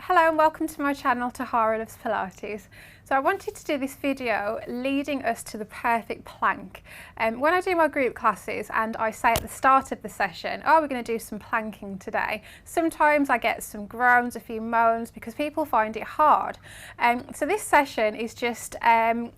Hello and welcome to my channel, Tahara Loves Pilates. So I wanted to do this video leading us to the perfect plank. When I do my group classes and I say at the start of the session, oh, we're going to do some planking today, sometimes I get some groans, a few moans because people find it hard. So this session is just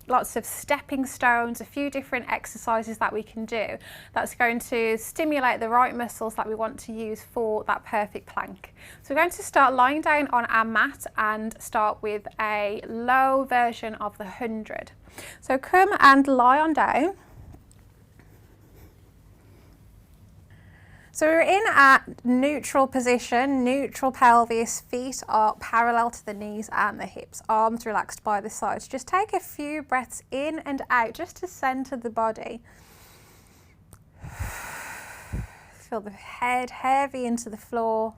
lots of stepping stones, a few different exercises that we can do that's going to stimulate the right muscles that we want to use for that perfect plank. So we're going to start lying down on our mat and start with a low version of the 100. So come and lie on down. So we're in a neutral position, neutral pelvis, feet are parallel to the knees and the hips, arms relaxed by the sides. Just take a few breaths in and out just to center the body. Feel the head heavy into the floor.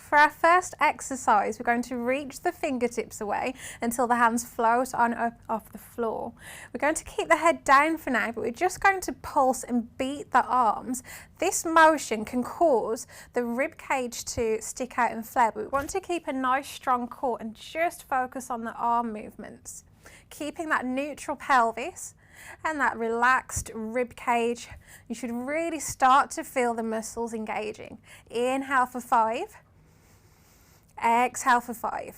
For our first exercise, we're going to reach the fingertips away until the hands float on up off the floor. We're going to keep the head down for now, but we're just going to pulse and beat the arms. This motion can cause the rib cage to stick out and flare, but we want to keep a nice strong core and just focus on the arm movements. Keeping that neutral pelvis and that relaxed rib cage. You should really start to feel the muscles engaging. Inhale for 5. Exhale for 5.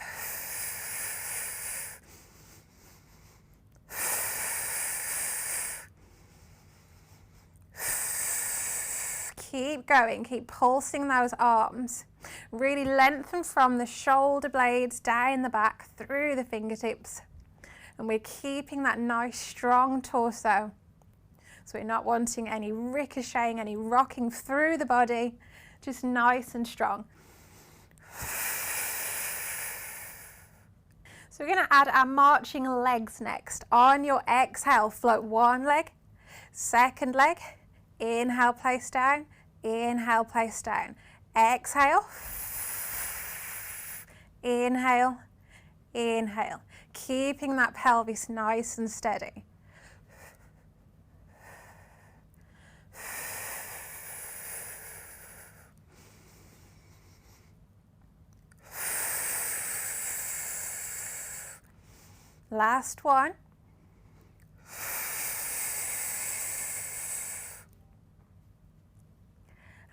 Keep going, keep pulsing those arms. Really lengthen from the shoulder blades down the back through the fingertips. And we're keeping that nice strong torso. So we're not wanting any ricocheting, any rocking through the body, just nice and strong. So we're going to add our marching legs next. On your exhale, float one leg, second leg, inhale, place down, inhale, place down. Exhale, inhale, inhale. Keeping that pelvis nice and steady. Last one.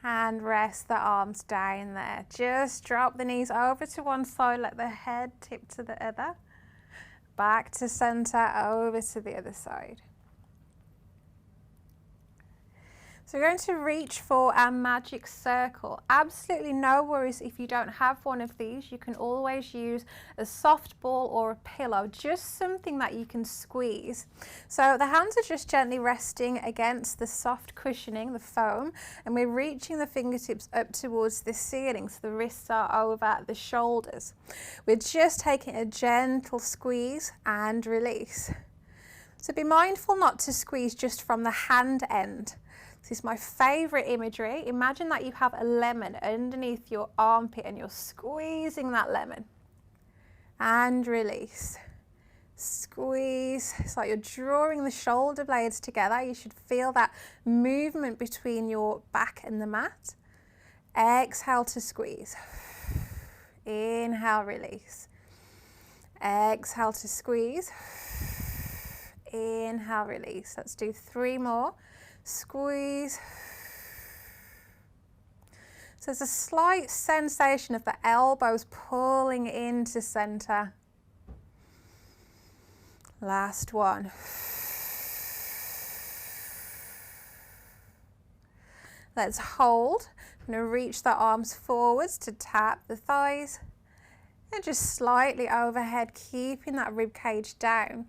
And rest the arms down there. Just drop the knees over to one side, let the head tip to the other. Back to center, over to the other side. So we're going to reach for our magic circle. Absolutely no worries if you don't have one of these. You can always use a soft ball or a pillow, just something that you can squeeze. So the hands are just gently resting against the soft cushioning, the foam, and we're reaching the fingertips up towards the ceiling, so the wrists are over the shoulders. We're just taking a gentle squeeze and release. So be mindful not to squeeze just from the hand end. This is my favorite imagery. Imagine that you have a lemon underneath your armpit and you're squeezing that lemon. And release. Squeeze. It's like you're drawing the shoulder blades together. You should feel that movement between your back and the mat. Exhale to squeeze. Inhale, release. Exhale to squeeze. Inhale, release. Let's do 3 more. Squeeze. So there's a slight sensation of the elbows pulling into center. Last one. Let's hold. I'm going to reach the arms forwards to tap the thighs and just slightly overhead, keeping that rib cage down.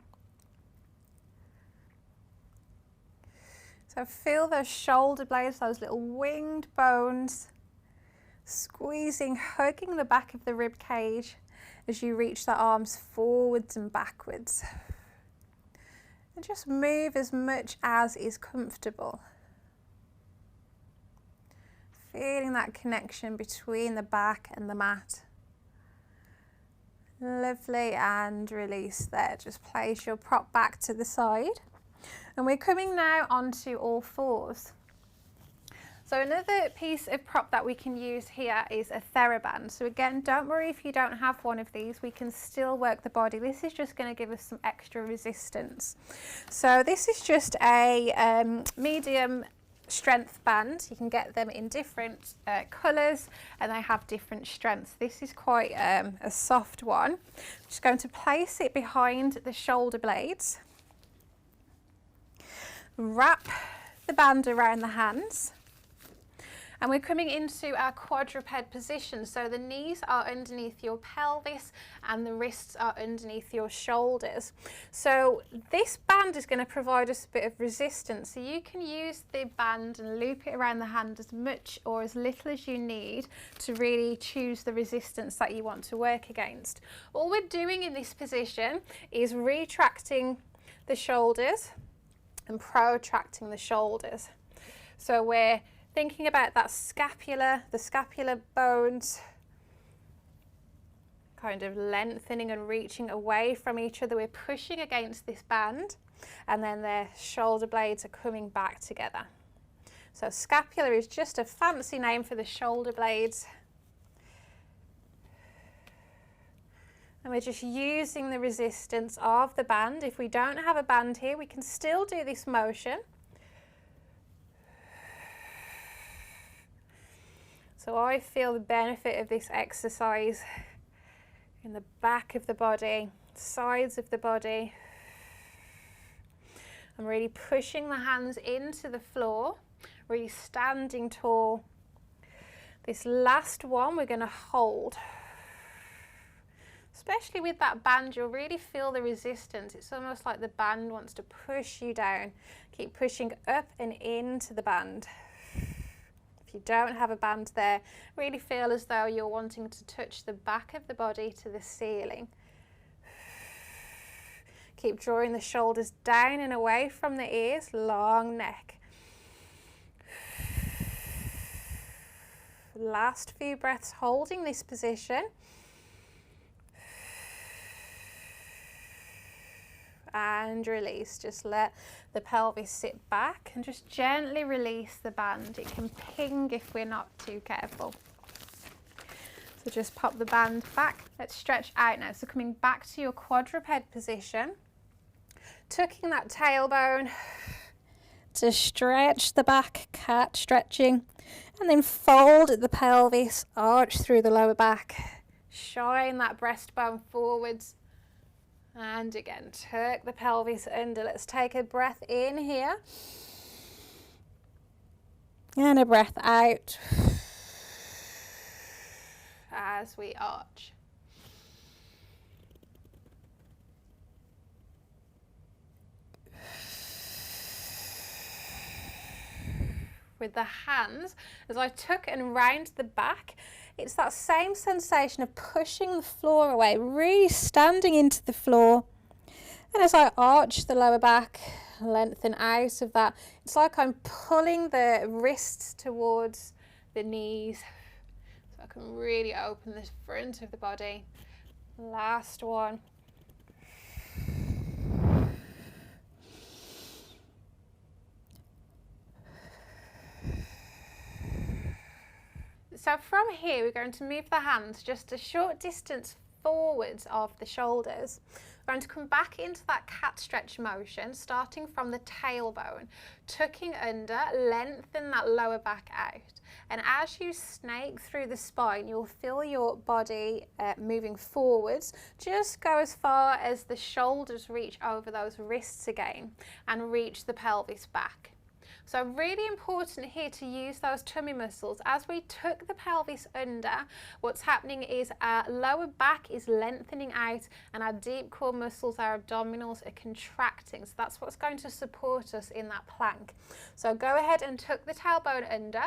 So feel those shoulder blades, those little winged bones, squeezing, hugging the back of the rib cage as you reach the arms forwards and backwards. And just move as much as is comfortable. Feeling that connection between the back and the mat. Lovely, and release there. Just place your prop back to the side. And we're coming now onto all fours. So another piece of prop that we can use here is a Theraband. So again, don't worry if you don't have one of these, we can still work the body. This is just going to give us some extra resistance. So this is just a medium strength band. You can get them in different colours and they have different strengths. This is quite a soft one. I'm just going to place it behind the shoulder blades. Wrap the band around the hands. And we're coming into our quadruped position. So the knees are underneath your pelvis and the wrists are underneath your shoulders. So this band is going to provide us a bit of resistance. So you can use the band and loop it around the hand as much or as little as you need to really choose the resistance that you want to work against. All we're doing in this position is retracting the shoulders and protracting the shoulders. So we're thinking about that scapula, the scapular bones kind of lengthening and reaching away from each other. We're pushing against this band and then the shoulder blades are coming back together. So scapula is just a fancy name for the shoulder blades. And we're just using the resistance of the band. If we don't have a band here, we can still do this motion. So I feel the benefit of this exercise in the back of the body, sides of the body. I'm really pushing the hands into the floor, really standing tall. This last one we're going to hold. Especially with that band, you'll really feel the resistance. It's almost like the band wants to push you down. Keep pushing up and into the band. If you don't have a band there, really feel as though you're wanting to touch the back of the body to the ceiling. Keep drawing the shoulders down and away from the ears, long neck. Last few breaths holding this position. And release. Just let the pelvis sit back and just gently release the band. It can ping if we're not too careful. So just pop the band back. Let's stretch out now. So coming back to your quadruped position, tucking that tailbone to stretch the back, cat stretching, and then fold the pelvis, arch through the lower back, shine that breastbone forwards. And again, tuck the pelvis under. Let's take a breath in here. And a breath out as we arch. With the hands, as I tuck and round the back, it's that same sensation of pushing the floor away, really standing into the floor. And as I arch the lower back, lengthen out of that, it's like I'm pulling the wrists towards the knees. So I can really open the front of the body. Last one. So from here, we're going to move the hands just a short distance forwards of the shoulders. We're going to come back into that cat stretch motion, starting from the tailbone, tucking under, lengthen that lower back out. And as you snake through the spine, you'll feel your body moving forwards. Just go as far as the shoulders reach over those wrists again and reach the pelvis back. So really important here to use those tummy muscles. As we tuck the pelvis under, what's happening is our lower back is lengthening out and our deep core muscles, our abdominals, are contracting. So that's what's going to support us in that plank. So go ahead and tuck the tailbone under.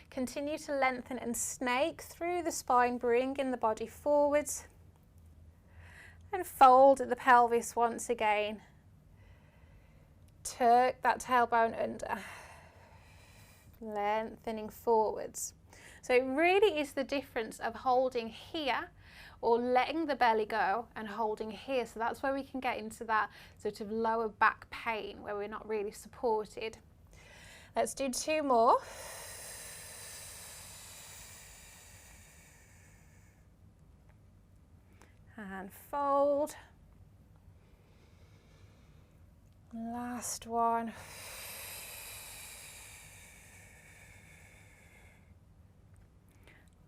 Continue to lengthen and snake through the spine, bringing the body forwards. And fold the pelvis once again. Tuck that tailbone under. Lengthening forwards. So it really is the difference of holding here or letting the belly go and holding here. So that's where we can get into that sort of lower back pain where we're not really supported. Let's do 2 more. And fold. Last one.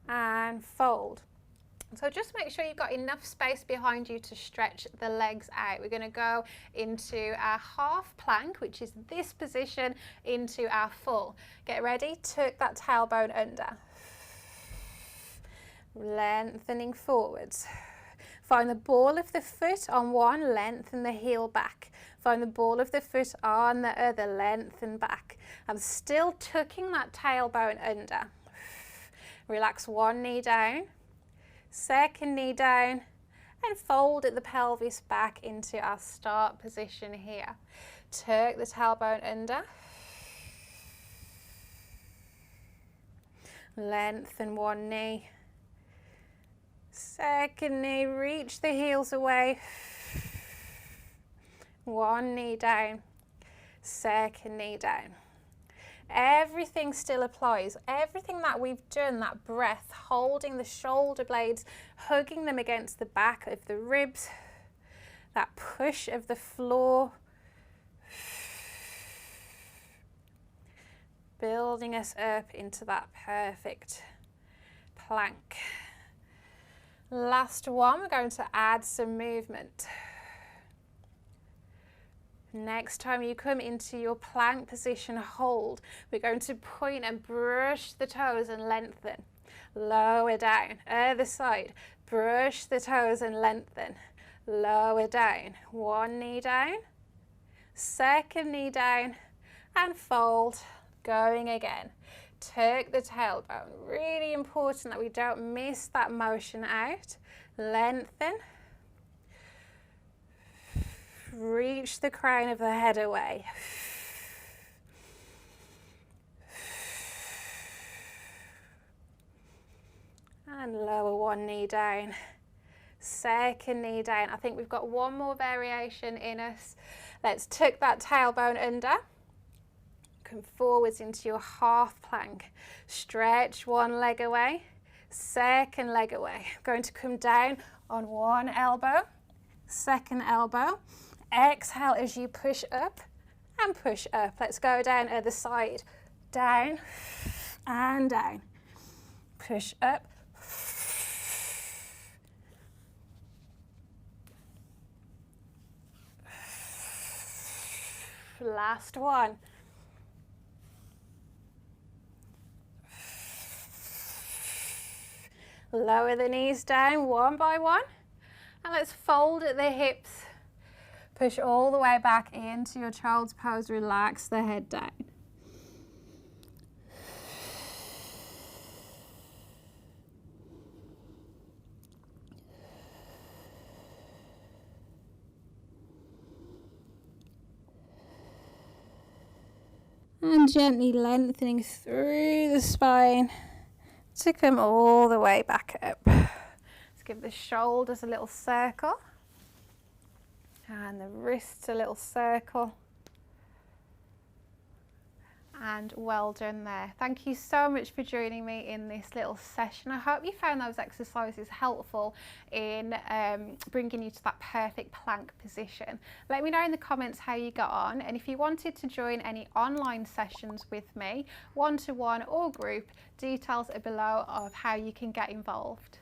And fold. So just make sure you've got enough space behind you to stretch the legs out. We're going to go into our half plank, which is this position, into our full. Get ready, tuck that tailbone under. Lengthening forwards. Find the ball of the foot on one, lengthen the heel back. Find the ball of the foot on the other, lengthen back. I'm still tucking that tailbone under. Relax one knee down, second knee down, and fold at the pelvis back into our start position here. Tuck the tailbone under. Lengthen one knee. Second knee, reach the heels away. One knee down, second knee down. Everything still applies. Everything that we've done, that breath, holding the shoulder blades, hugging them against the back of the ribs, that push of the floor, building us up into that perfect plank. Last one, we're going to add some movement. Next time you come into your plank position, hold. We're going to point and brush the toes and lengthen. Lower down. Other side. Brush the toes and lengthen. Lower down. One knee down. Second knee down. And fold. Going again. Tuck the tailbone. Really important that we don't miss that motion out. Lengthen. Reach the crown of the head away. And lower one knee down. Second knee down. I think we've got one more variation in us. Let's tuck that tailbone under. Come forwards into your half plank. Stretch one leg away, second leg away. Going to come down on one elbow, second elbow. Exhale as you push up and push up. Let's go down other side. Down and down. Push up. Last one. Lower the knees down one by one, and let's fold at the hips. Push all the way back into your child's pose, relax the head down. And gently lengthening through the spine to come all the way back up. Let's give the shoulders a little circle and the wrists a little circle. And well done there. Thank you so much for joining me in this little session. I hope you found those exercises helpful in bringing you to that perfect plank position. Let me know in the comments how you got on, and if you wanted to join any online sessions with me, one-to-one or group, details are below of how you can get involved.